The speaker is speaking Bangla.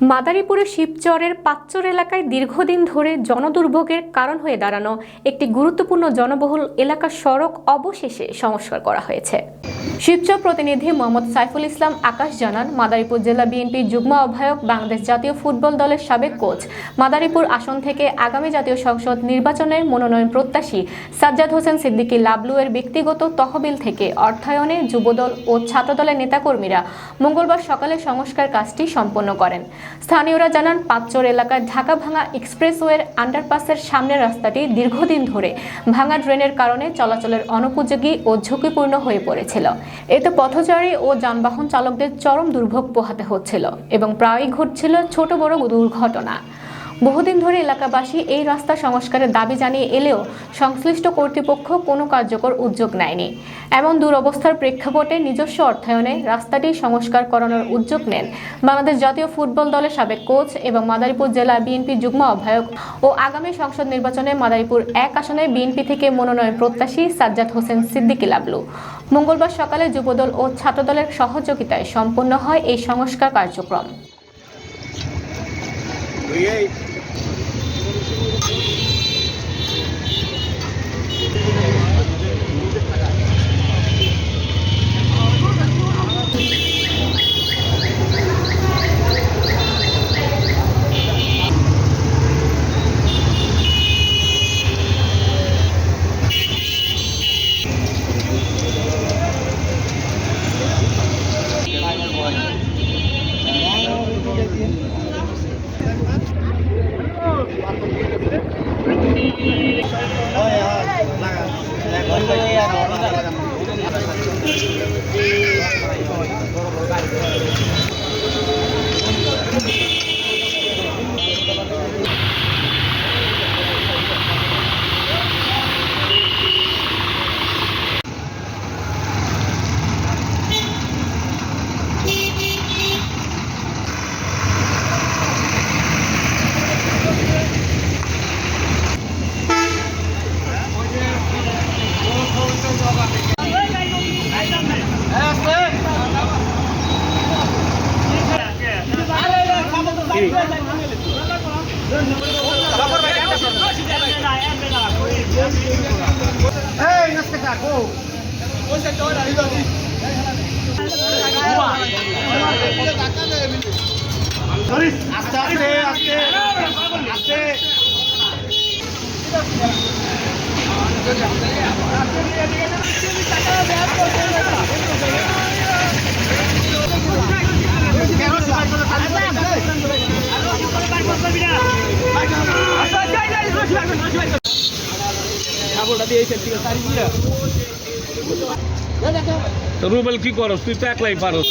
মাদারীপুরের শিবচরের পাঁচচর এলাকায় দীর্ঘদিন ধরে জনদুর্ভোগের কারণ হয়ে দাঁড়ানো একটি গুরুত্বপূর্ণ জনবহুল এলাকার সড়ক অবশেষে সংস্কার করা হয়েছে। শিবচর প্রতিনিধি মোহাম্মদ সাইফুল ইসলাম আকাশ জানান, মাদারীপুর জেলা বিএনপির যুগ্ম আহ্বায়ক, বাংলাদেশ জাতীয় ফুটবল দলের সাবেক কোচ, মাদারীপুর আসন থেকে আগামী জাতীয় সংসদ নির্বাচনের মনোনয়ন প্রত্যাশী সাজ্জাদ হোসেন সিদ্দিকী লাবলু এর ব্যক্তিগত তহবিল থেকে অর্থায়নে যুবদল ও ছাত্রদলের নেতাকর্মীরা মঙ্গলবার সকালে সংস্কার কাজটি সম্পন্ন করেন। স্থানীয়রা জানান, পাঁচচর এলাকায় ঢাকা ভাঙা এক্সপ্রেসওয়ের আন্ডারপাসের সামনের রাস্তাটি দীর্ঘদিন ধরে ভাঙা ড্রেনের কারণে চলাচলের অনুপযোগী ও ঝুঁকিপূর্ণ হয়ে পড়েছিল। এতে পথচারী ও যানবাহন চালকদের চরম দুর্ভোগ পোহাতে হচ্ছিল এবং প্রায়ই ঘটছিল ছোট বড় দুর্ঘটনা। বহুদিন ধরে এলাকাবাসী এই রাস্তা সংস্কারের দাবি জানিয়ে এলেও সংশ্লিষ্ট কর্তৃপক্ষ কোনো কার্যকর উদ্যোগ নেয়নি। এমন দুরবস্থার প্রেক্ষাপটে নিজস্ব অর্থায়নে রাস্তাটি সংস্কার করানোর উদ্যোগ নেন বাংলাদেশ জাতীয় ফুটবল দলের সাবেক কোচ এবং মাদারীপুর জেলা বিএনপি যুগ্ম আহ্বায়ক ও আগামী সংসদ নির্বাচনে মাদারীপুর 1 আসনে বিএনপি থেকে মনোনয়ন প্রত্যাশী সাজ্জাদ হোসেন সিদ্দিকী লাবলু। মঙ্গলবার সকালে যুবদল ও ছাত্রদলের সহযোগিতায় সম্পন্ন হয় এই সংস্কার কার্যক্রম। রুবেল কি করস, তুই তো একলাই পারস।